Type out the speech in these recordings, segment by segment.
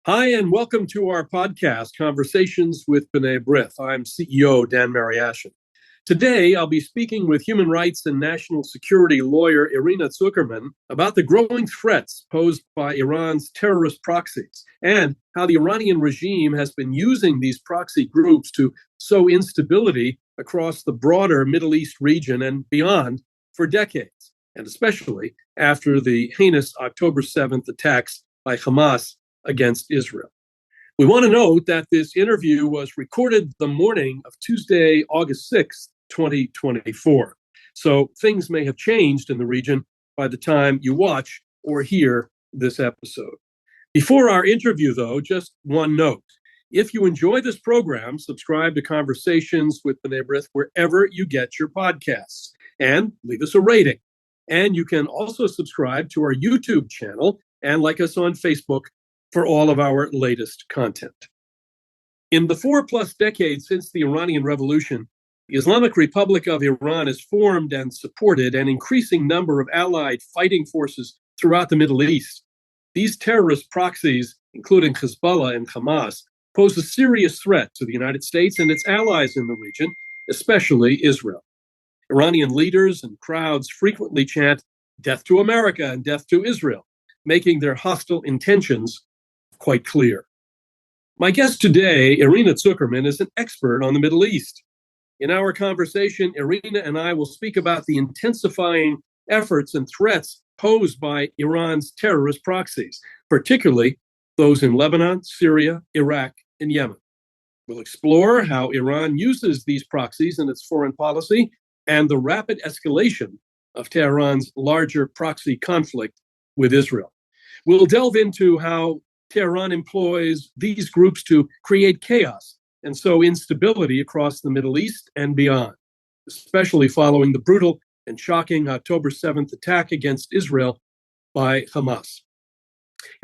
Hi, and welcome to our podcast, Conversations with B'nai B'rith. I'm CEO Dan Mariaschin. Today, I'll be speaking with human rights and national security lawyer Irina Tsukerman about the growing threats posed by Iran's terrorist proxies and how the Iranian regime has been using these proxy groups to sow instability across the broader Middle East region and beyond for decades, and especially after the heinous October 7th attacks by Hamas against Israel. We want to note that this interview was recorded the morning of Tuesday, August 6th, 2024. So things may have changed in the region by the time you watch or hear this episode. Before our interview, though, just one note. If you enjoy this program, subscribe to Conversations with B'nai B'rith wherever you get your podcasts and leave us a rating. And you can also subscribe to our YouTube channel and like us on Facebook for all of our latest content. In the 4+ decades since the Iranian Revolution, the Islamic Republic of Iran has formed and supported an increasing number of allied fighting forces throughout the Middle East. These terrorist proxies, including Hezbollah and Hamas, pose a serious threat to the United States and its allies in the region, especially Israel. Iranian leaders and crowds frequently chant, "Death to America" and "Death to Israel," making their hostile intentions quite clear. My guest today, Irina Tsukerman, is an expert on the Middle East. In our conversation, Irina and I will speak about the intensifying efforts and threats posed by Iran's terrorist proxies, particularly those in Lebanon, Syria, Iraq, and Yemen. We'll explore how Iran uses these proxies in its foreign policy and the rapid escalation of Tehran's larger proxy conflict with Israel. We'll delve into how Tehran employs these groups to create chaos and sow instability across the Middle East and beyond, especially following the brutal and shocking October 7th attack against Israel by Hamas.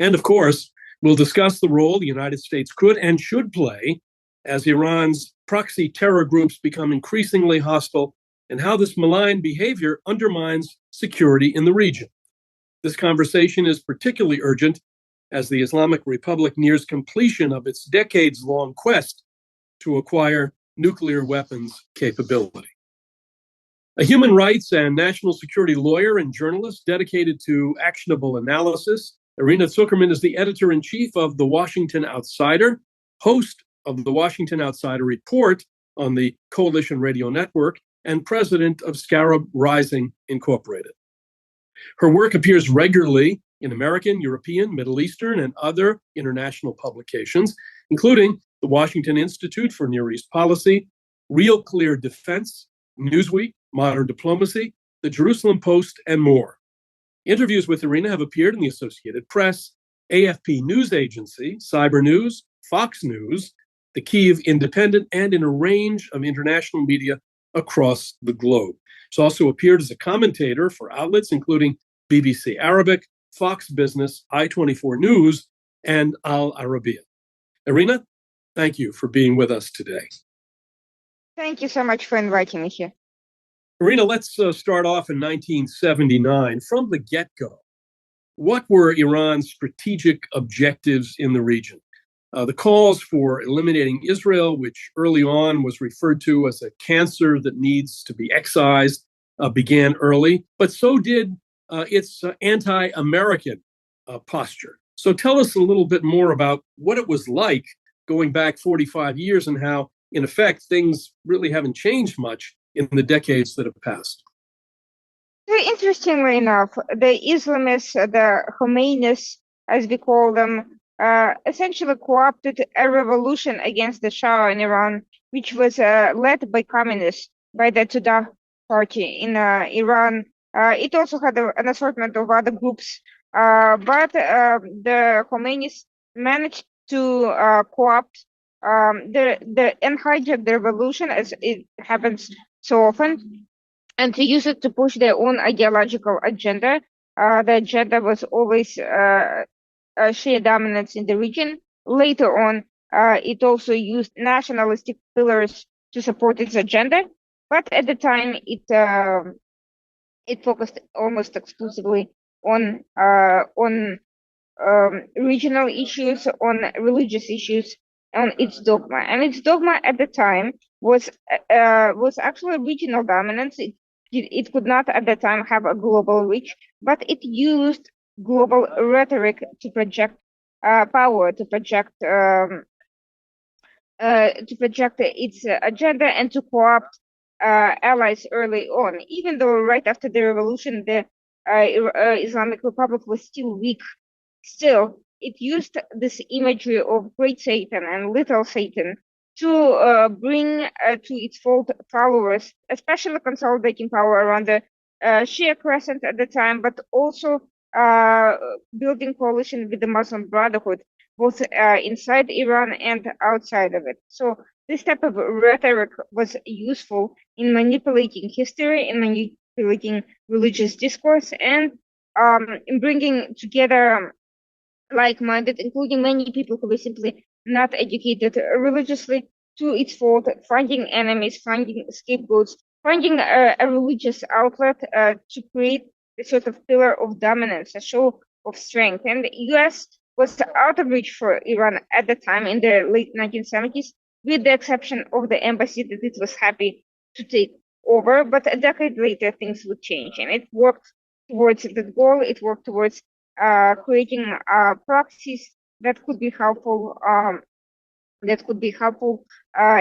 And of course, we'll discuss the role the United States could and should play as Iran's proxy terror groups become increasingly hostile and how this malign behavior undermines security in the region. This conversation is particularly urgent as the Islamic Republic nears completion of its decades-long quest to acquire nuclear weapons capability. A human rights and national security lawyer and journalist dedicated to actionable analysis, Irina Tsukerman is the editor-in-chief of The Washington Outsider, host of The Washington Outsider Report on the Coalition Radio Network, and president of Scarab Rising Incorporated. Her work appears regularly in American, European, Middle Eastern, and other international publications, including the Washington Institute for Near East Policy, Real Clear Defense, Newsweek, Modern Diplomacy, the Jerusalem Post, and more. Interviews with Irina have appeared in the Associated Press, AFP News Agency, Cyber News, Fox News, the Kyiv Independent, and in a range of international media across the globe. She's also appeared as a commentator for outlets including BBC Arabic, Fox Business, I-24 News, and Al Arabiya. Irina, thank you for being with us today. Thank you so much for inviting me here. Irina, let's start off in 1979. From the get-go, what were Iran's strategic objectives in the region? The calls for eliminating Israel, which early on was referred to as a cancer that needs to be excised, began early, but so did its anti-American posture. So tell us a little bit more about what it was like going back 45 years and how, in effect, things really haven't changed much in the decades that have passed. Very interestingly enough, the Islamists, the Khomeinis, as we call them, essentially co-opted a revolution against the Shah in Iran, which was led by communists, by the Tudeh party in Iran. It also had an assortment of other groups, but the Khomeinis managed to co-opt and hijack the revolution, as it happens so often, and to use it to push their own ideological agenda. The agenda was always Shia dominance in the region. Later on, it also used nationalistic pillars to support its agenda, but at the time, it focused almost exclusively on regional issues, on religious issues, on its dogma. And its dogma at the time was actually regional dominance. It could not at the time have a global reach, but it used global rhetoric to project power, to project its agenda and to co-opt allies early on. Even though right after the revolution, the Islamic Republic was still weak, still it used this imagery of great Satan and little Satan to bring to its fold followers, especially consolidating power around the Shia Crescent at the time, but also building coalition with the Muslim Brotherhood, both inside Iran and outside of it. So this type of rhetoric was useful in manipulating history, in manipulating religious discourse, and in bringing together like-minded, including many people who were simply not educated religiously, to its fold, finding enemies, finding scapegoats, finding a religious outlet to create a sort of pillar of dominance, a show of strength. And the US was out of reach for Iran at the time in the late 1970s, with the exception of the embassy that it was happy to take over. But a decade later, things would change, and it worked towards that goal. It worked towards creating proxies that could be helpful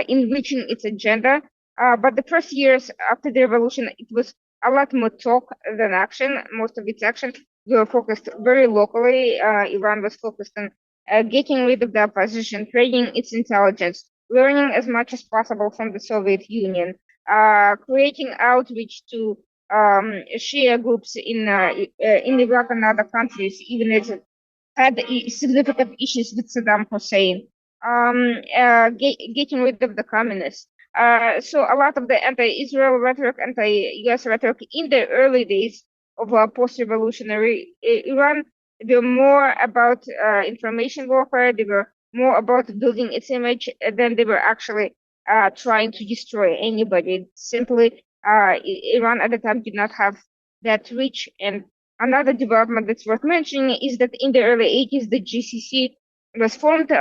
in reaching its agenda. But the first years after the revolution, it was a lot more talk than action. Most of its actions were focused very locally. Iran was focused on getting rid of the opposition, training its intelligence, learning as much as possible from the Soviet Union, creating outreach to Shia groups in Iraq and other countries, even as it had significant issues with Saddam Hussein, getting rid of the communists. So a lot of the anti-Israel rhetoric, anti-US rhetoric in the early days of post-revolutionary Iran, they were more about information warfare. They were more about building its image than they were actually trying to destroy anybody. Simply, Iran at the time did not have that reach. And another development that's worth mentioning is that in the early 80s, the GCC was formed,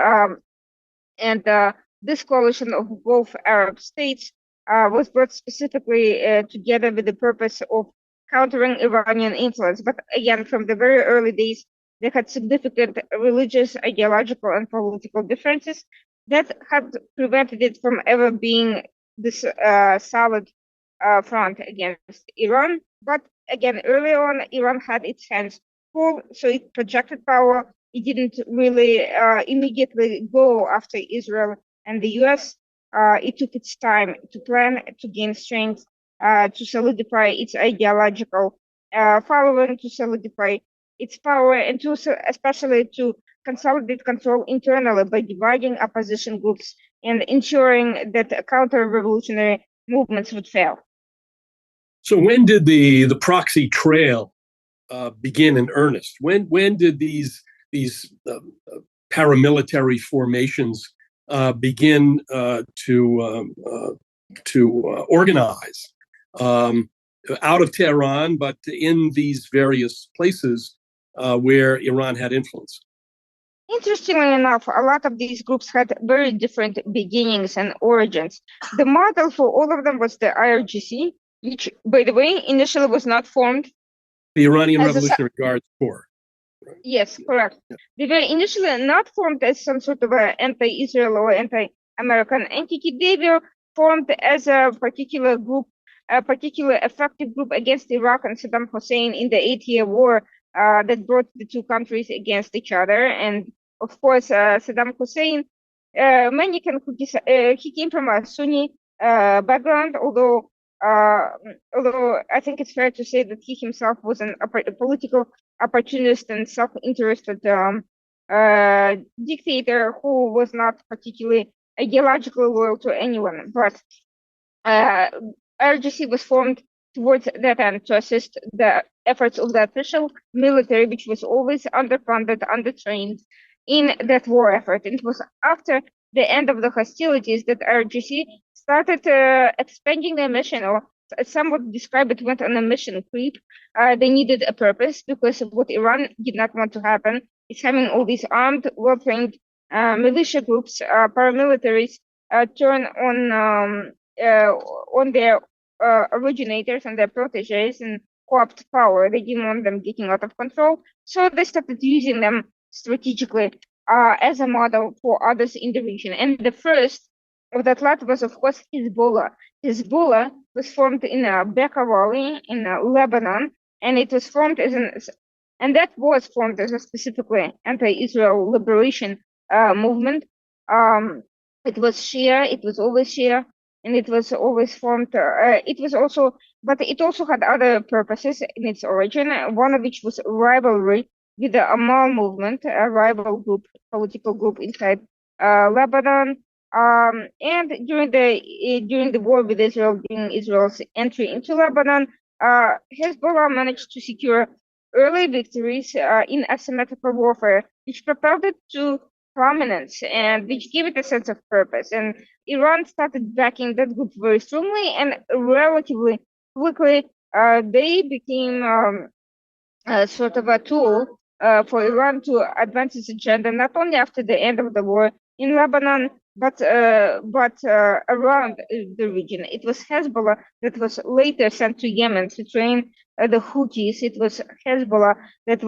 and this coalition of Gulf Arab states was brought specifically together with the purpose of countering Iranian influence. But again, from the very early days, they had significant religious, ideological, and political differences that had prevented it from ever being this solid front against Iran. But again, early on, Iran had its hands full, so it projected power. It didn't really immediately go after Israel and the US. It took its time to plan, to gain strength, to solidify its ideological following, to solidify its power, and to especially to consolidate control internally by dividing opposition groups and ensuring that counter-revolutionary movements would fail. So when did the proxy trail begin in earnest? When did these paramilitary formations begin to organize out of Tehran, but in these various places where Iran had influence? Interestingly enough, a lot of these groups had very different beginnings and origins. The model for all of them was the IRGC, which, by the way, initially was not formed. The Iranian Revolutionary Guards Corps. Right? Yes, correct. Yeah. They were initially not formed as some sort of an anti-Israel or anti-American entity. They were formed as a particular group, a particular effective group against Iraq and Saddam Hussein in the 8-year war that brought the two countries against each other. And of course, Saddam Hussein, many can he came from a Sunni background, although I think it's fair to say that he himself was a political opportunist and self-interested dictator who was not particularly ideologically loyal to anyone. But IRGC was formed towards that end to assist the efforts of the official military, which was always underfunded, undertrained in that war effort. And it was after the end of the hostilities that IRGC started expanding their mission or some would describe it went on a mission creep. They needed a purpose because of what Iran did not want to happen is having all these armed, well-trained militia groups, paramilitaries, turn on their originators and their proteges and co-opt power. They didn't want them getting out of control, so they started using them strategically as a model for others in the region. And the first of that lot was, of course, Hezbollah. Hezbollah was formed in Bekaa Valley in Lebanon, and it was formed as a specifically anti-Israel liberation movement. It was Shia. It was always Shia, and it was always formed. But it also had other purposes in its origin. One of which was rivalry with the Amal movement, a rival group, political group inside Lebanon. And during the war with Israel, during Israel's entry into Lebanon, Hezbollah managed to secure early victories in asymmetrical warfare, which propelled it to prominence and which gave it a sense of purpose. And Iran started backing that group very strongly, and relatively quickly they became sort of a tool for Iran to advance its agenda, not only after the end of the war in Lebanon, but around the region. It was Hezbollah that was later sent to Yemen to train the Houthis. It was Hezbollah that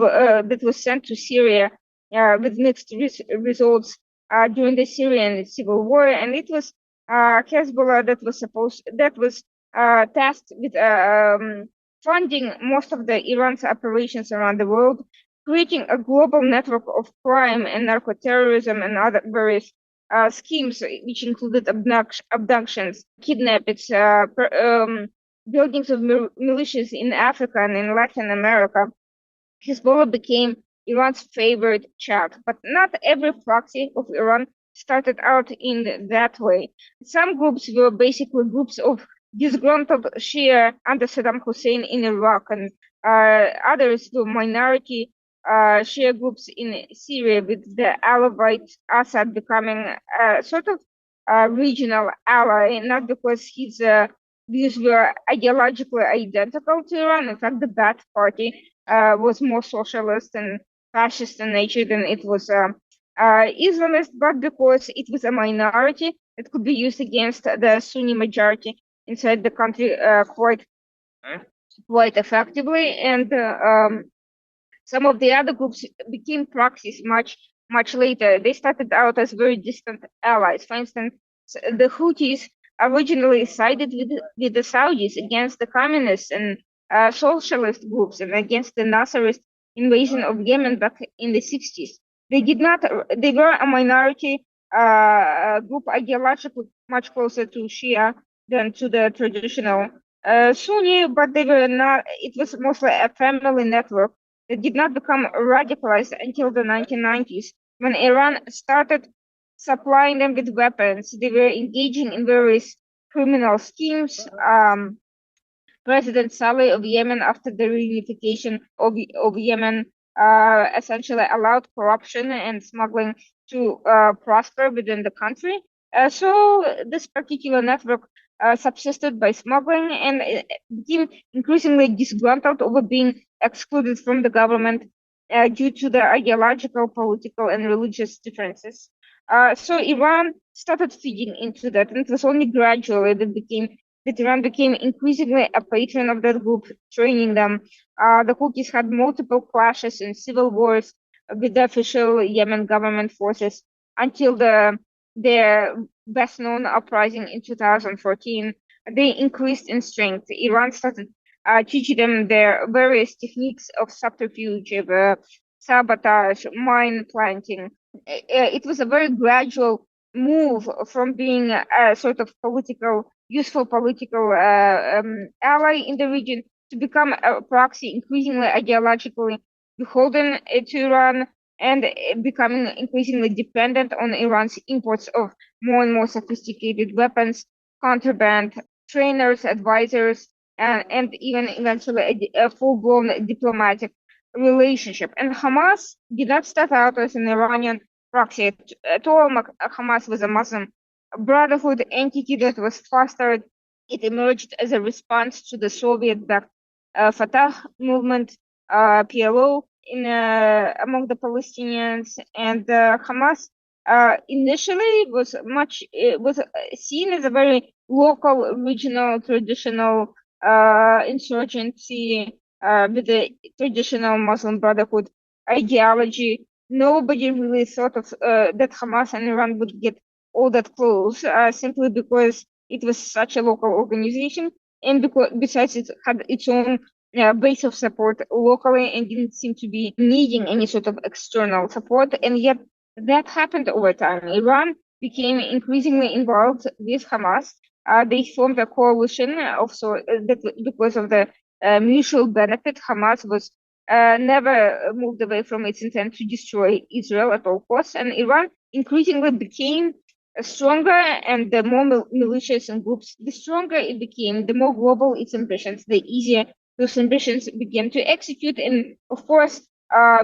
was sent to Syria with mixed results during the Syrian civil war, and it was Hezbollah that was tasked with funding most of the Iran's operations around the world, creating a global network of crime and narco-terrorism and other various schemes, which included abductions, kidnappings, buildings of militias in Africa and in Latin America. Hezbollah became Iran's favorite child, but not every proxy of Iran started out in that way. Some groups were basically groups of disgruntled Shia under Saddam Hussein in Iraq, and others were minority Shia groups in Syria, with the Alawite Assad becoming a sort of regional ally, not because his views were ideologically identical to Iran. In fact, the Ba'ath Party was more socialist and fascist in nature than it was Islamist, but because it was a minority, it could be used against the Sunni majority inside the country quite effectively. And some of the other groups became proxies much later. They started out as very distant allies. For instance, the Houthis originally sided with the Saudis against the communists and socialist groups and against the Nasserist invasion of Yemen back in the 60s. They were a minority group ideologically much closer to Shia than to the traditional Sunni, but they were not. It was mostly a family network that did not become radicalized until the 1990s, when Iran started supplying them with weapons. They were engaging in various criminal schemes. President Saleh of Yemen, after the reunification of Yemen, essentially allowed corruption and smuggling to prosper within the country. So this particular network subsisted by smuggling, and it became increasingly disgruntled over being excluded from the government due to the ideological, political, and religious differences. So Iran started feeding into that, and it was only gradually that Iran became increasingly a patron of that group, training them. The Houthis had multiple clashes and civil wars with the official Yemen government forces until their best-known uprising in 2014. They increased in strength. Iran started teaching them their various techniques of subterfuge, of sabotage, mine planting. It was a very gradual move from being a sort of useful political ally in the region to become a proxy, increasingly ideologically beholden to Iran, and becoming increasingly dependent on Iran's imports of more and more sophisticated weapons, contraband, trainers, advisors, and even eventually a full-blown diplomatic relationship. And Hamas did not start out as an Iranian proxy at all. Hamas was a Muslim Brotherhood entity that was fostered It emerged as a response to the Soviet-backed Fatah movement, PLO, among the Palestinians, and Hamas initially was seen as a very local, regional, traditional insurgency with the traditional Muslim Brotherhood ideology. Nobody really thought of that Hamas and Iran would get all that close, simply because it was such a local organization, and because besides it had its own base of support locally and didn't seem to be needing any sort of external support. And yet that happened over time. Iran became increasingly involved with Hamas. They formed a coalition that because of the mutual benefit. Hamas was never moved away from its intent to destroy Israel at all costs, and Iran increasingly became stronger, and the more militias and groups, the stronger it became, the more global its ambitions, the easier those ambitions began to execute. And of course,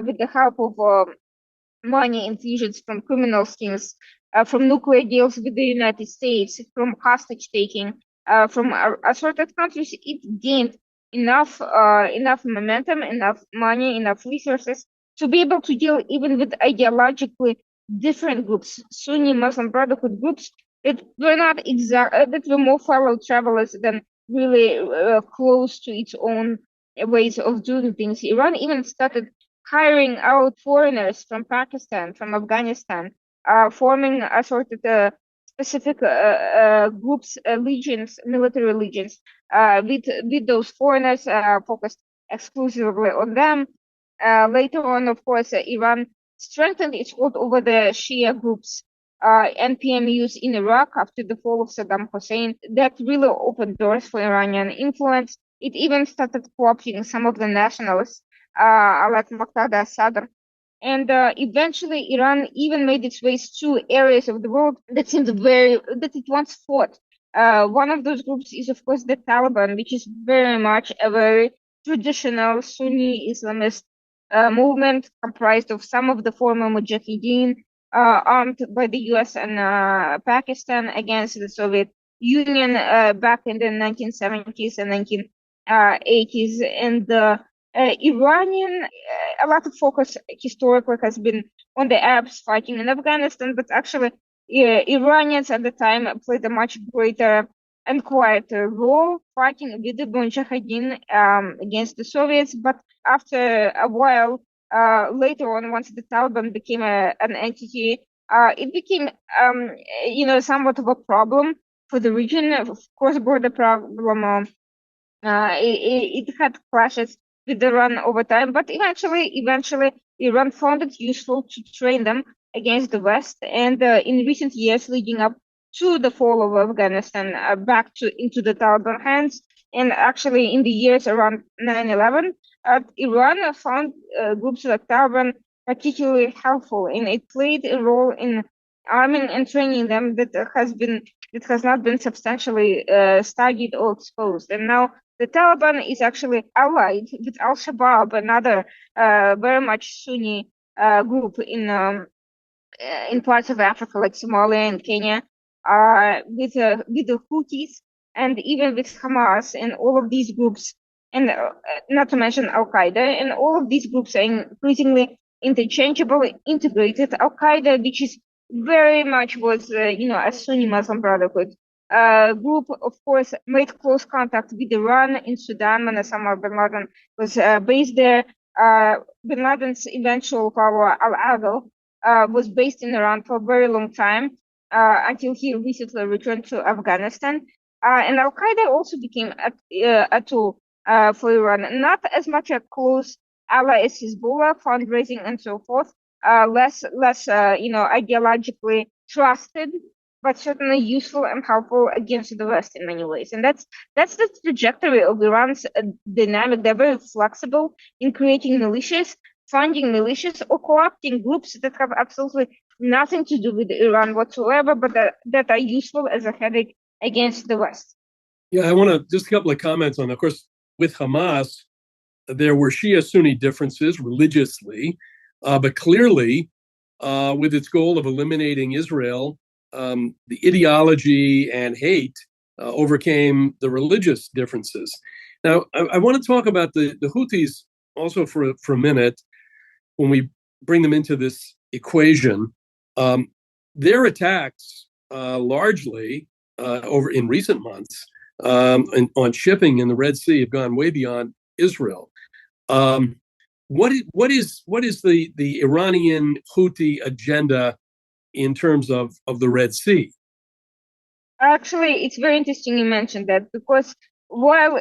with the help of money infusions from criminal schemes, from nuclear deals with the United States, from hostage taking, from assorted countries, it gained enough momentum, enough money, enough resources to be able to deal even with ideologically different groups, Sunni Muslim Brotherhood groups that were not that were more fellow travelers than really close to its own ways of doing things. Iran even started hiring out foreigners from Pakistan, from Afghanistan, forming a sort of specific groups, legions, military legions, with those foreigners focused exclusively on them. Later on, of course, Iran strengthened its hold over the Shia groups, NPMUs in Iraq after the fall of Saddam Hussein. That really opened doors for Iranian influence. It even started co-opting some of the nationalists, like Muqtada Sadr. And eventually, Iran even made its way to areas of the world that that it once fought. One of those groups is, of course, the Taliban, which is very much a very traditional Sunni Islamist movement comprised of some of the former Mujahideen, armed by the US and Pakistan against the Soviet Union back in the 1970s and 1980s. And Iranian, a lot of focus historically has been on the Arabs fighting in Afghanistan, but actually Iranians at the time played a much greater and quieter role fighting with the Mujahideen against the Soviets. But after a while, later on, once the Taliban became an entity, it became, somewhat of a problem for the region, of cross-border problem. It had clashes with Iran over time, but eventually, Iran found it useful to train them against the West. And in recent years, leading up to the fall of Afghanistan, into the Taliban hands, and actually in the years around 9/11, Iran found groups like Taliban particularly helpful, and it played a role in arming and training them that has not been substantially studied or exposed. And now the Taliban is actually allied with Al-Shabaab, another very much Sunni group in parts of Africa like Somalia and Kenya, with the Houthis and even with Hamas, and all of these groups, and not to mention Al-Qaeda, and all of these groups are increasingly interchangeably integrated. Al-Qaeda, which is very much was a Sunni Muslim Brotherhood group, of course, made close contact with Iran in Sudan when Osama bin Laden was based there. Bin Laden's eventual follower, Al-Adel, was based in Iran for a very long time, until he recently returned to Afghanistan. And Al-Qaeda also became a tool for Iran, not as much a close ally as Hezbollah, fundraising and so forth, less ideologically trusted, but certainly useful and helpful against the West in many ways. And that's the trajectory of Iran's dynamic. They're very flexible in creating militias, funding militias, or co-opting groups that have absolutely nothing to do with Iran whatsoever, but that are useful as a headache against the West. Yeah, I want to just a couple of comments on, of course, with Hamas, there were Shia-Sunni differences religiously, but clearly, with its goal of eliminating Israel, the ideology and hate overcame the religious differences. Now, I want to talk about the Houthis also for a minute when we bring them into this equation. Their attacks largely over in recent months on shipping in the Red Sea have gone way beyond Israel. What is the Iranian Houthi agenda in terms of the Red Sea? Actually, it's very interesting you mentioned that, because while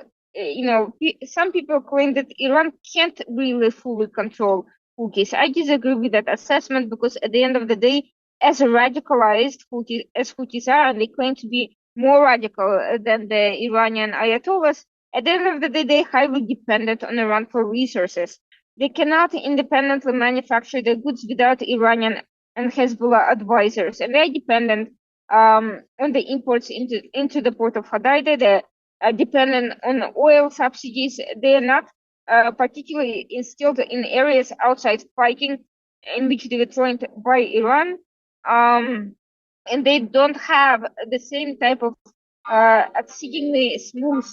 some people claim that Iran can't really fully control Houthis, I disagree with that assessment, because at the end of the day, as radicalized as Houthis are, and they claim to be more radical than the Iranian Ayatollahs, at the end of the day, they're highly dependent on Iran for resources. They cannot independently manufacture their goods without Iranian and Hezbollah advisors, and they're dependent on the imports into the port of Hodeidah. They're dependent on oil subsidies. They are not particularly instilled in areas outside fighting in which they were joined by Iran. And they don't have the same type of exceedingly smooth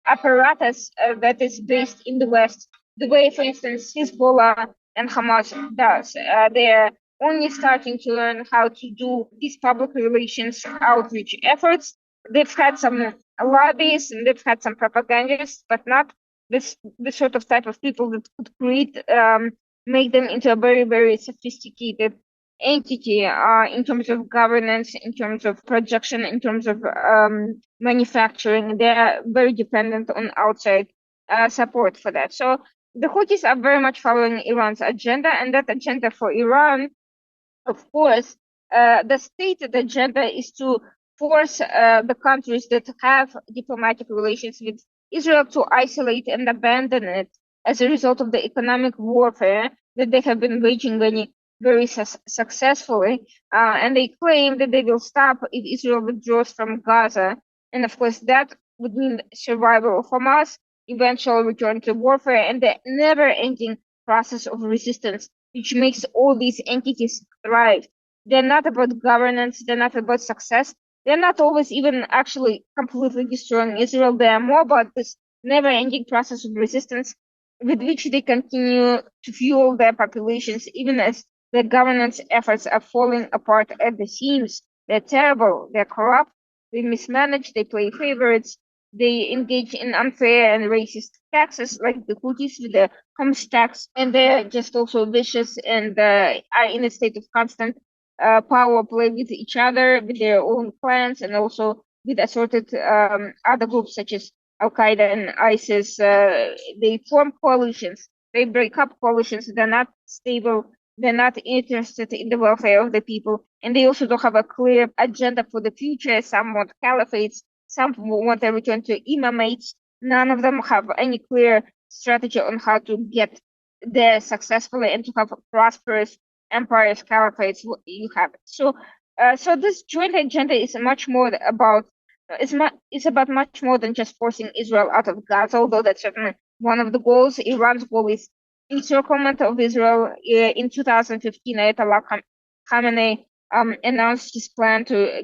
apparatus that is based in the West, the way, for instance, Hezbollah and Hamas does. They're only starting to learn how to do these public relations outreach efforts. They've had some lobbies and they've had some propagandists, but not this sort of type of people that could make them into a very, very sophisticated entity in terms of governance, in terms of projection, in terms of manufacturing. They're very dependent on outside support for that. So the Houthis are very much following Iran's agenda, and that agenda for Iran, of course, the stated agenda is to force the countries that have diplomatic relations with Israel to isolate and abandon it as a result of the economic warfare that they have been waging very successfully. And they claim that they will stop if Israel withdraws from Gaza. And of course, that would mean survival of Hamas, eventual return to warfare, and the never-ending process of resistance, which makes all these entities thrive. They're not about governance. They're not about success. They're not always even actually completely destroying Israel. They are more about this never-ending process of resistance with which they continue to fuel their populations, even as their governance efforts are falling apart at the seams. They're terrible. They're corrupt. They mismanage. They play favorites. They engage in unfair and racist taxes, like the Houthis with the Homs tax, and they're just also vicious and are in a state of constant power play with each other, with their own clans, and also with assorted other groups such as Al Qaeda and ISIS. They form coalitions. They break up coalitions. They're not stable. They're not interested in the welfare of the people, and they also don't have a clear agenda for the future. Some want caliphates. Some want a return to imamates. None of them have any clear strategy on how to get there successfully and to have prosperous empires, caliphates. You have it. So this joint agenda is much more about it's about much more than just forcing Israel out of Gaza, although that's certainly one of the goals. Iran's goal is encirclement of Israel. In 2015, Ayatollah Khamenei announced his plan to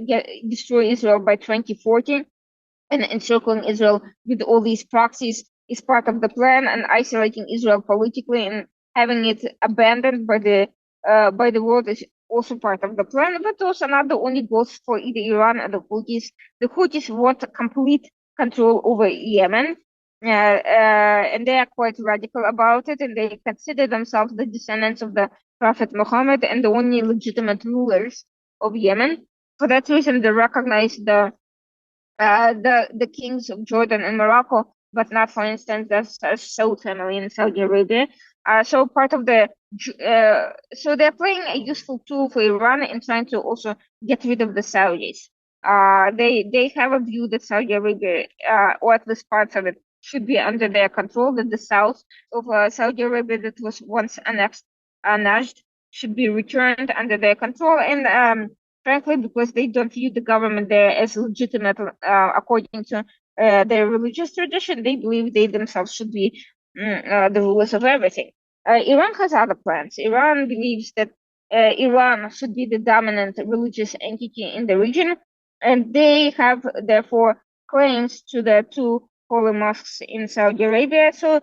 destroy Israel by 2040, and encircling Israel with all these proxies is part of the plan, and isolating Israel politically and having it abandoned by the world is also part of the plan. But those are not the only goals for either Iran or the Houthis. The Houthis want complete control over Yemen, and they are quite radical about it, and they consider themselves the descendants of the Prophet Muhammad and the only legitimate rulers of Yemen. For that reason, they recognize the kings of Jordan and Morocco, but not, for instance, the Saud family in Saudi Arabia. So part of so they're playing a useful tool for Iran in trying to also get rid of the Saudis. They have a view that Saudi Arabia, or at least parts of it, should be under their control. That the south of Saudi Arabia that was once annexed, Najd, should be returned under their control. And frankly, because they don't view the government there as legitimate according to their religious tradition, they believe they themselves should be the rulers of everything. Iran has other plans. Iran believes that Iran should be the dominant religious entity in the region, and they have therefore claims to the two holy mosques in Saudi Arabia. So,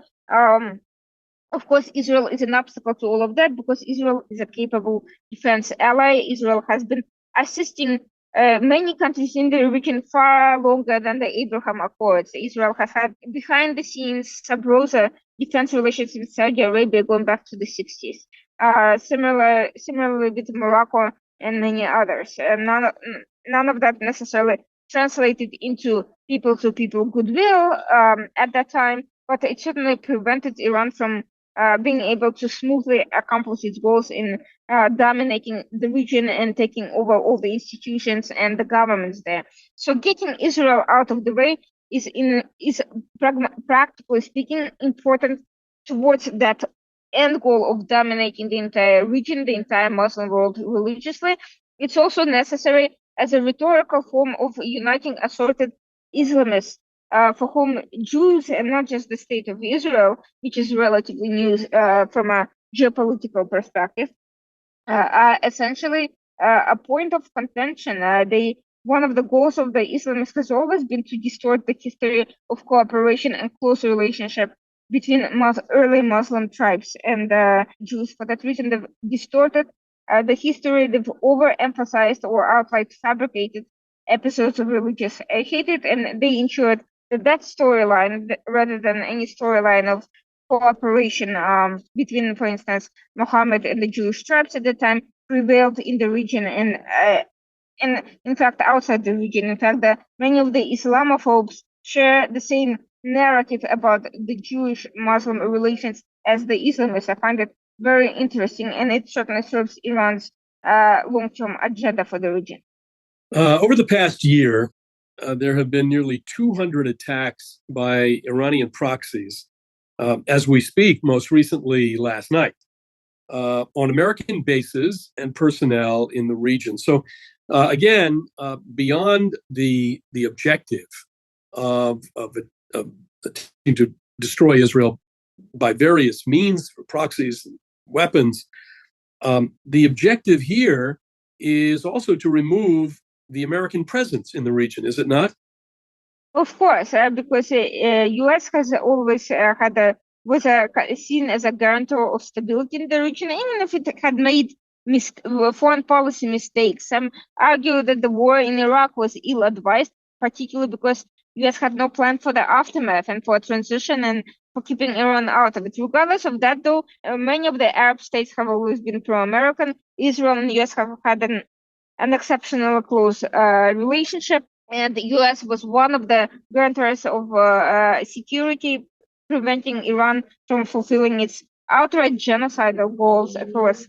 of course, Israel is an obstacle to all of that because Israel is a capable defense ally. Israel has been assisting many countries in the region far longer than the Abraham Accords. Israel has had behind the scenes sub rosa defense relations with Saudi Arabia going back to the 60s. Similarly with Morocco and many others. None of that necessarily translated into people-to-people goodwill at that time, but it certainly prevented Iran from being able to smoothly accomplish its goals in dominating the region and taking over all the institutions and the governments there. So getting Israel out of the way is practically speaking important towards that end goal of dominating the entire region, the entire Muslim world religiously. It's also necessary as a rhetorical form of uniting assorted Islamists for whom Jews and not just the state of Israel, which is relatively new from a geopolitical perspective, are essentially a point of contention. One of the goals of the Islamists has always been to distort the history of cooperation and close relationship between early Muslim tribes and Jews. For that reason, they've distorted the history, they've overemphasized or outright fabricated episodes of religious hatred, and they ensured that storyline, rather than any storyline of cooperation between, for instance, Muhammad and the Jewish tribes at the time, prevailed in the region and in fact outside the region. In fact, many of the Islamophobes share the same narrative about the Jewish-Muslim relations as the Islamists. I find it very interesting, and it certainly serves Iran's long-term agenda for the region. Over the past year, there have been nearly 200 attacks by Iranian proxies, as we speak, most recently last night, on American bases and personnel in the region. So, again, beyond the objective of attempting to destroy Israel by various means, proxies, weapons, the objective here is also to remove the American presence in the region, is it not? Of course, because U.S. has always was seen as a guarantor of stability in the region, even if it had made foreign policy mistakes. Some argue that the war in Iraq was ill-advised, particularly because U.S. had no plan for the aftermath and for a transition and for keeping Iran out of it. Regardless of that, though, many of the Arab states have always been pro-American. Israel and U.S. have had an exceptional close relationship, and the U.S. was one of the guarantors of security, preventing Iran from fulfilling its outright genocidal goals across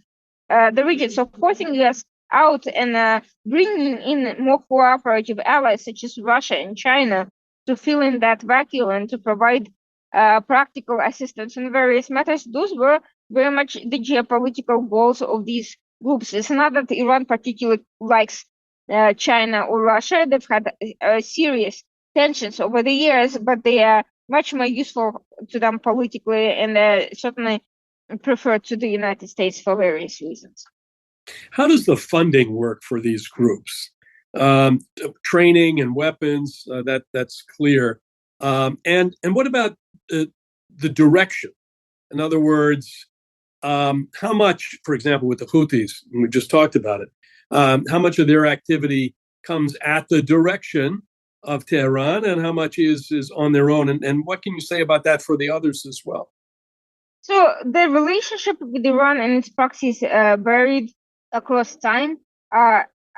the region. So forcing U.S. out and bringing in more cooperative allies such as Russia and China to fill in that vacuum and to provide practical assistance in various matters, those were very much the geopolitical goals of these groups. It's not that Iran particularly likes China or Russia. They've had serious tensions over the years, but they are much more useful to them politically and certainly preferred to the United States for various reasons. How does the funding work for these groups? Training and weapons, that's clear. And what about the direction? In other words, how much, for example, with the Houthis, and we just talked about it, how much of their activity comes at the direction of Tehran and how much is on their own? And what can you say about that for the others as well? So the relationship with Iran and its proxies varied across time.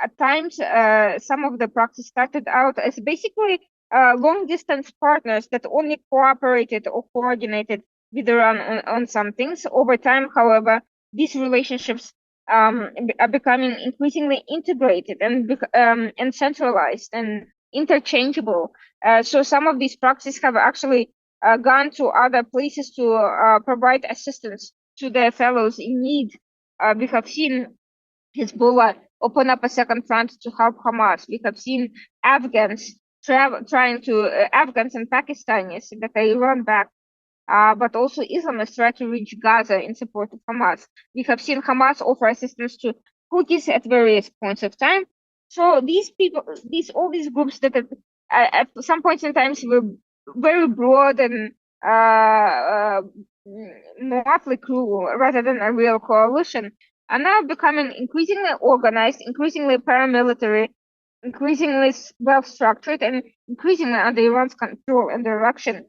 At times, some of the proxies started out as basically long-distance partners that only cooperated or coordinated with Iran on some things. Over time, however, these relationships are becoming increasingly integrated and centralized and interchangeable. So some of these proxies have actually gone to other places to provide assistance to their fellows in need. We have seen Hezbollah open up a second front to help Hamas. We have seen Afghans Afghans and Pakistanis that are Iran-backed, but also Islamists try to reach Gaza in support of Hamas. We have seen Hamas offer assistance to Houthis at various points of time. So these people, all these groups that at some points in time were very broad and motley crew rather than a real coalition, are now becoming increasingly organized, increasingly paramilitary, increasingly well-structured, and increasingly under Iran's control and direction.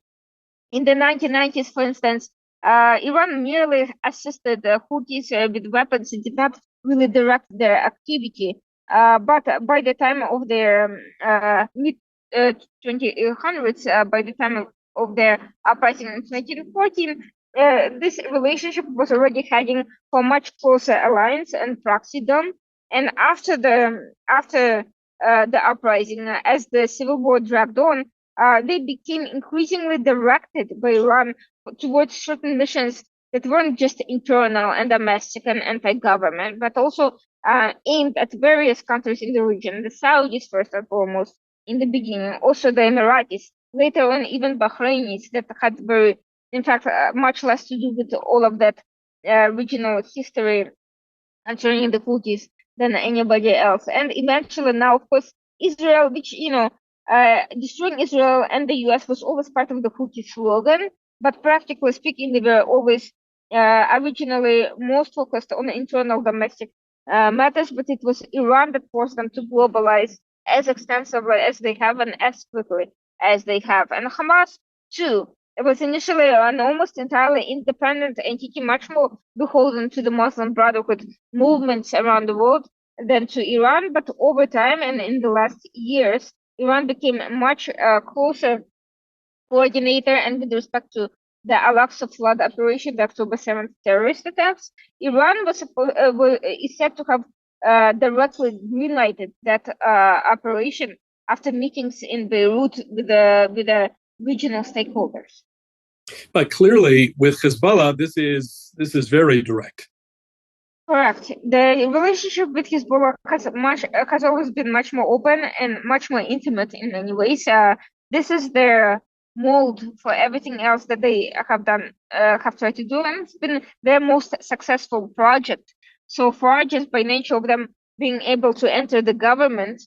In the 1990s, for instance, Iran merely assisted the Houthis with weapons and did not really direct their activity. But by the time of their mid 2000s, by the time of their uprising in 1914, this relationship was already heading for much closer alliance and proxydom. And after the uprising, as the civil war dragged on, they became increasingly directed by Iran towards certain missions that weren't just internal and domestic and anti-government, but also aimed at various countries in the region, the Saudis first and foremost in the beginning, also the Emiratis, later on even Bahrainis that had in fact, much less to do with all of that regional history concerning the Houthis than anybody else. And eventually now, of course, Israel, which, destroying Israel and the US was always part of the Houthi slogan, but practically speaking, they were always originally most focused on internal domestic matters, but it was Iran that forced them to globalize as extensively as they have and as quickly as they have. And Hamas, too, it was initially an almost entirely independent entity, much more beholden to the Muslim Brotherhood movements around the world than to Iran. But over time and in the last years, Iran became a much closer coordinator. And with respect to the Al-Aqsa flood operation, the October 7th terrorist attacks, Iran is said to have directly greenlighted that operation after meetings in Beirut with the regional stakeholders. But clearly, with Hezbollah, this is very direct. Correct. The relationship with Hezbollah has always been much more open and much more intimate in many ways. This is their mold for everything else that they have tried to do, and it's been their most successful project so far, just by nature of them being able to enter the government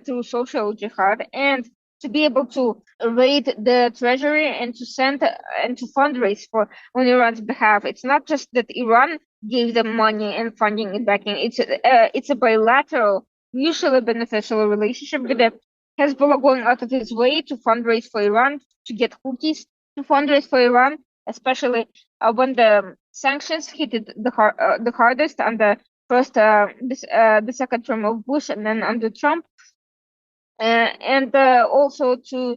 through social jihad and to be able to raid the treasury and to send and to fundraise on Iran's behalf. It's not just that Iran gave them money and funding and backing. It's a bilateral, mutually beneficial relationship with the Hezbollah going out of its way to fundraise for Iran, to get Houthis to fundraise for Iran, especially when the sanctions hit the hardest under first the second term of Bush and then under Trump. And also to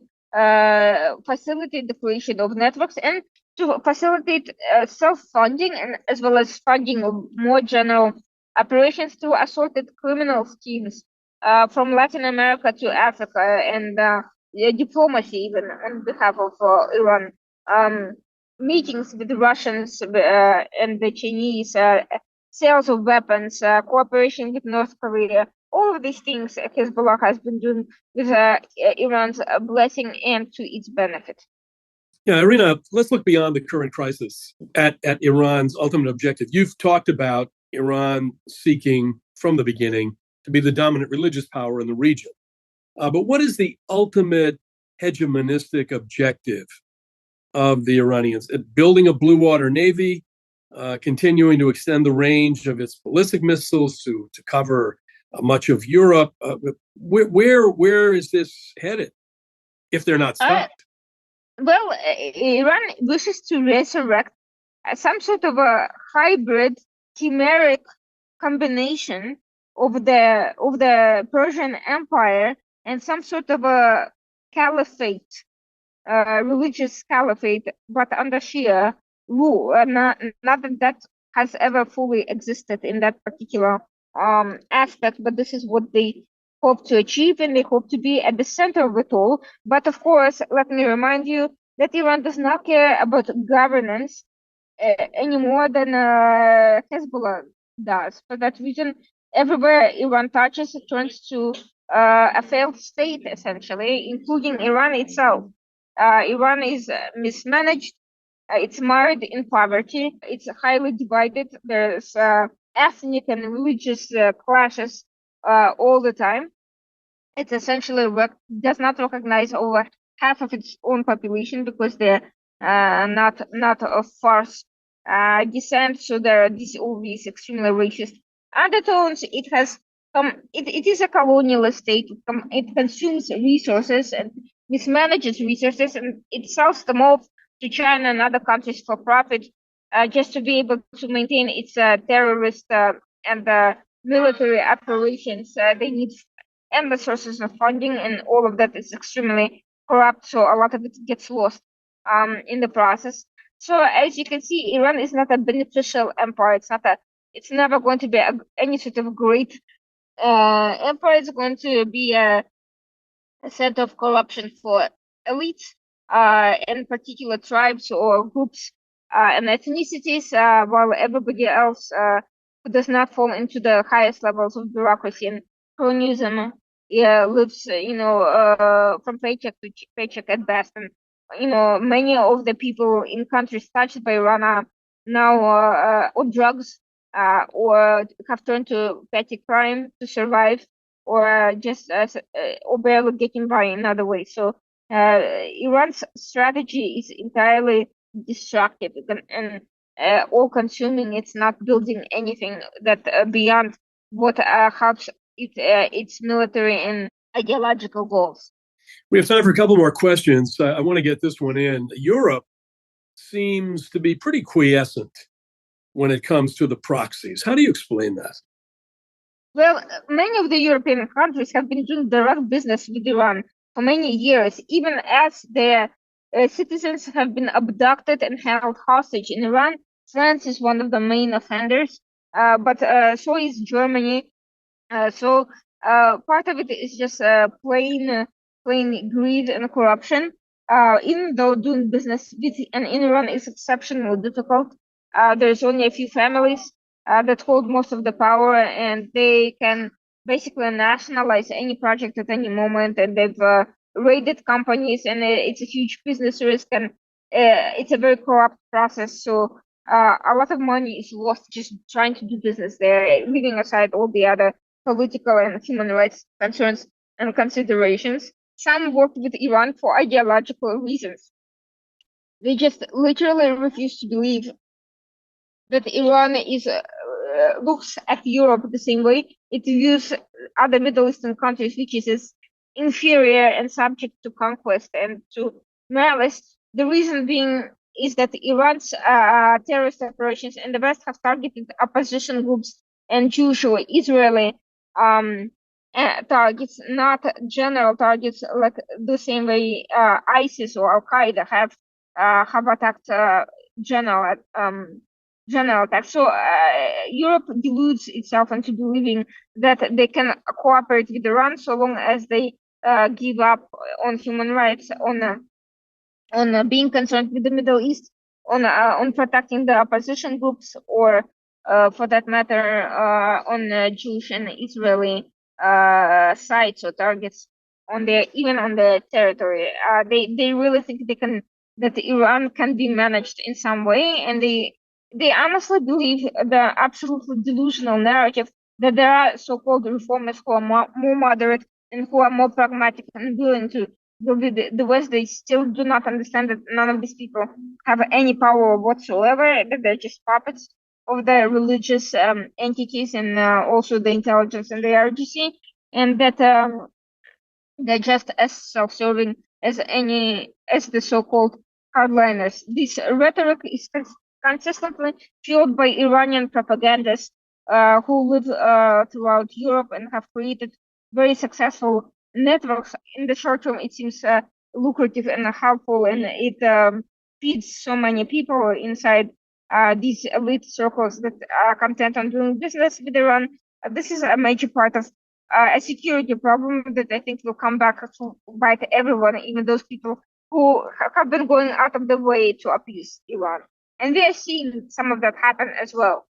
facilitate the creation of networks and to facilitate self-funding and as well as funding of more general operations through assorted criminal schemes from Latin America to Africa and diplomacy even on behalf of Iran. Meetings with the Russians and the Chinese, sales of weapons, cooperation with North Korea. All of these things Hezbollah has been doing with Iran's blessing and to its benefit. Yeah, Irina, let's look beyond the current crisis at Iran's ultimate objective. You've talked about Iran seeking from the beginning to be the dominant religious power in the region. But what is the ultimate hegemonistic objective of the Iranians? Building a blue water navy, continuing to extend the range of its ballistic missiles to cover much of Europe. Where is this headed if they're not stopped? Well, Iran wishes to resurrect some sort of a hybrid, chimeric combination of the Persian Empire and some sort of a caliphate, religious caliphate, but under Shia rule. Not that has ever fully existed in that particular aspect, but this is what they hope to achieve, and they hope to be at the center of it all. But of course, let me remind you that Iran does not care about governance any more than Hezbollah does. For that reason, everywhere Iran touches, it turns to a failed state, essentially, including Iran itself. Iran is mismanaged. It's mired in poverty. It's highly divided. There's ethnic and religious clashes all the time. It essentially does not recognize over half of its own population because they're not of farce descent, so there are all these extremely racist undertones. It is a colonial state. It consumes resources and mismanages resources, and it sells them off to China and other countries for profit, just to be able to maintain its terrorist and military operations. They need endless sources of funding, and all of that is extremely corrupt. So a lot of it gets lost in the process. So as you can see, Iran is not a beneficial empire. It's never going to be any sort of great empire. It's going to be a set of corruption for elites, and particular tribes or groups and ethnicities, while everybody else who does not fall into the highest levels of bureaucracy and cronyism lives, from paycheck to paycheck at best. And many of the people in countries touched by Iran are now on drugs, or have turned to petty crime to survive, or just or barely getting by in other ways. So Iran's strategy is entirely destructive and all-consuming. It's not building anything that beyond what helps its military and ideological goals. We have time for a couple more questions. I want to get this one in. Europe seems to be pretty quiescent when it comes to the proxies. How do you explain that? Well, many of the European countries have been doing direct business with Iran for many years, even as their citizens have been abducted and held hostage in Iran. France is one of the main offenders, but so is Germany. So part of it is just plain greed and corruption. Even though doing business in Iran is exceptionally difficult, there's only a few families that hold most of the power, and they can basically nationalize any project at any moment. And they've raided companies, and it's a huge business risk, and it's a very corrupt process. So a lot of money is lost just trying to do business there, leaving aside all the other political and human rights concerns and considerations. Some worked with Iran for ideological reasons. They just literally refuse to believe that Iran looks at Europe the same way. It views other Middle Eastern countries, which is as inferior and subject to conquest and to malice. The reason being is that Iran's terrorist operations in the West have targeted opposition groups and usually Israeli targets, not general targets like the same way ISIS or Al Qaeda have attacked general attacks. So Europe deludes itself into believing that they can cooperate with Iran so long as they give up on human rights, on being concerned with the Middle East, on protecting the opposition groups, or for that matter, on Jewish and Israeli sites or targets even on their territory. They really think that Iran can be managed in some way, and they honestly believe the absolutely delusional narrative that there are so-called reformers who are more moderate and who are more pragmatic and willing to go with the West. They still do not understand that none of these people have any power whatsoever, that they're just puppets of the religious entities and also the intelligence and the RGC, and that they're just as self-serving as the so-called hardliners. This rhetoric is consistently fueled by Iranian propagandists who live throughout Europe and have created very successful networks. In the short term, it seems lucrative and helpful, and it feeds so many people inside these elite circles that are content on doing business with Iran. This is a major part of a security problem that I think will come back to bite everyone, even those people who have been going out of their way to appease Iran. And we are seeing some of that happen as well.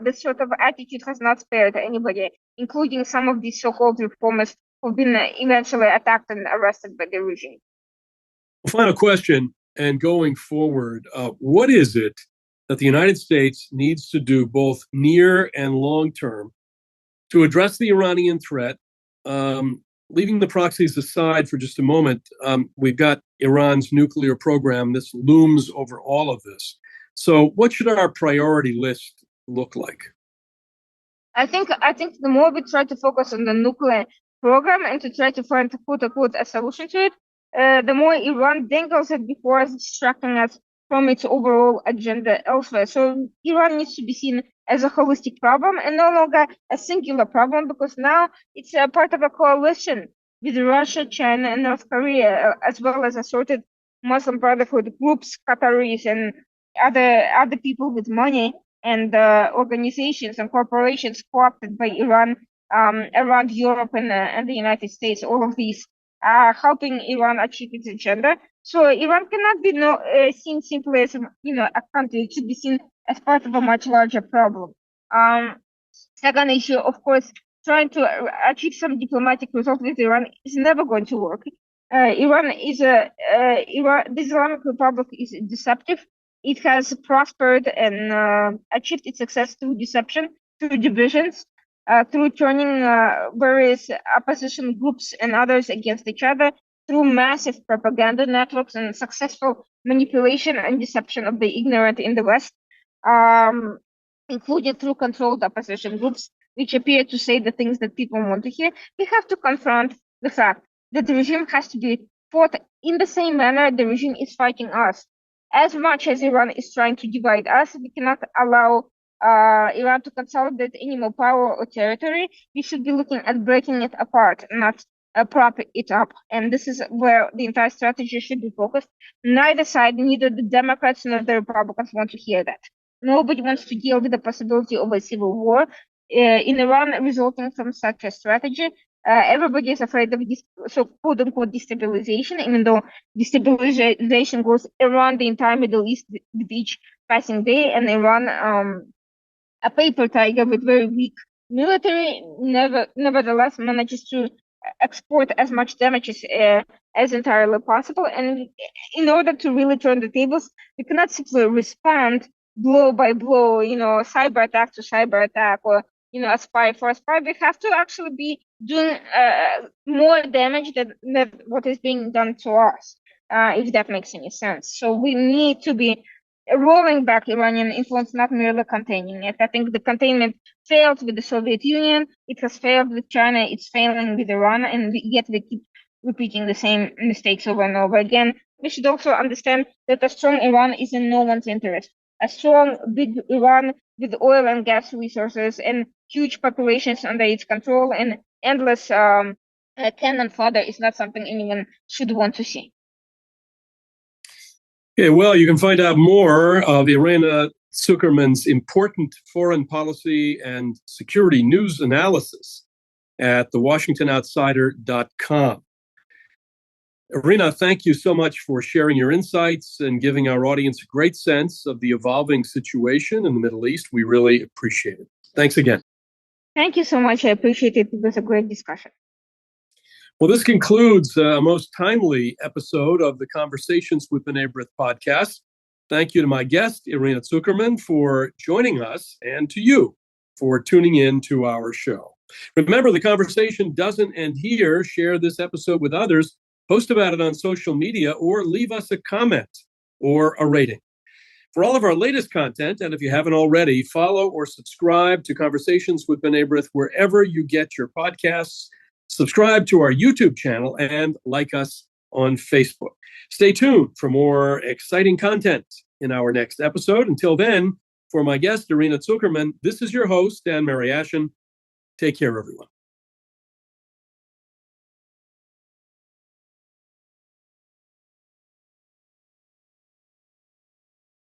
This sort of attitude has not spared anybody, including some of these so-called reformers who've been eventually attacked and arrested by the regime. Final question, and going forward, what is it that the United States needs to do both near and long term to address the Iranian threat, leaving the proxies aside for just a moment, we've got Iran's nuclear program. This looms over all of this. So what should our priority list look like? I think the more we try to focus on the nuclear program and to try to find, quote unquote, a solution to it, the more Iran dangles it before us, distracting us from its overall agenda elsewhere. So Iran needs to be seen as a holistic problem and no longer a singular problem, because now it's a part of a coalition with Russia, China, and North Korea, as well as assorted Muslim Brotherhood groups, Qataris, and other people with money and organizations and corporations co-opted by Iran around Europe and the United States. All of these are helping Iran achieve its agenda. So Iran cannot be seen simply as a country. It should be seen as part of a much larger problem. Second issue, of course, trying to achieve some diplomatic result with Iran is never going to work. The Islamic Republic is deceptive. It has prospered and achieved its success through deception, through divisions, through turning various opposition groups and others against each other, through massive propaganda networks and successful manipulation and deception of the ignorant in the West, including through controlled opposition groups, which appear to say the things that people want to hear. We have to confront the fact that the regime has to be fought in the same manner the regime is fighting us. As much as Iran is trying to divide us, we cannot allow Iran to consolidate any more power or territory. We should be looking at breaking it apart, not prop it up. And this is where the entire strategy should be focused. Neither side, neither the Democrats nor the Republicans want to hear that. Nobody wants to deal with the possibility of a civil war in Iran resulting from such a strategy. Everybody is afraid of this, so quote-unquote destabilization, even though destabilization goes around the entire Middle East with each passing day, and Iran, a paper tiger with very weak military, nevertheless manages to export as much damage as entirely possible. And in order to really turn the tables, we cannot simply respond blow by blow, cyber attack to cyber attack, or a spy for a spy. We have to actually be doing more damage than what is being done to us, if that makes any sense. So we need to be rolling back Iranian influence, not merely containing it. I think the containment failed with the Soviet Union. It has failed with China. It's failing with Iran, and yet we keep repeating the same mistakes over and over again. We should also understand that a strong Iran is in no one's interest. A strong, big Iran with oil and gas resources and huge populations under its control and endless cannon fodder is not something anyone should want to see. Okay, well, you can find out more of Irina Tsukerman's important foreign policy and security news analysis at thewashingtonoutsider.com. Irina, thank you so much for sharing your insights and giving our audience a great sense of the evolving situation in the Middle East. We really appreciate it. Thanks again. Thank you so much. I appreciate it. It was a great discussion. Well, this concludes a most timely episode of the Conversations with B'nai B'rith podcast. Thank you to my guest, Irina Tsukerman, for joining us, and to you for tuning in to our show. Remember, the conversation doesn't end here. Share this episode with others, post about it on social media, or leave us a comment or a rating. For all of our latest content, and if you haven't already, follow or subscribe to Conversations with B'nai B'rith wherever you get your podcasts. Subscribe to our YouTube channel and like us on Facebook. Stay tuned for more exciting content in our next episode. Until then, for my guest, Irina Tsukerman, this is your host, Dan Mariaschin. Take care, everyone.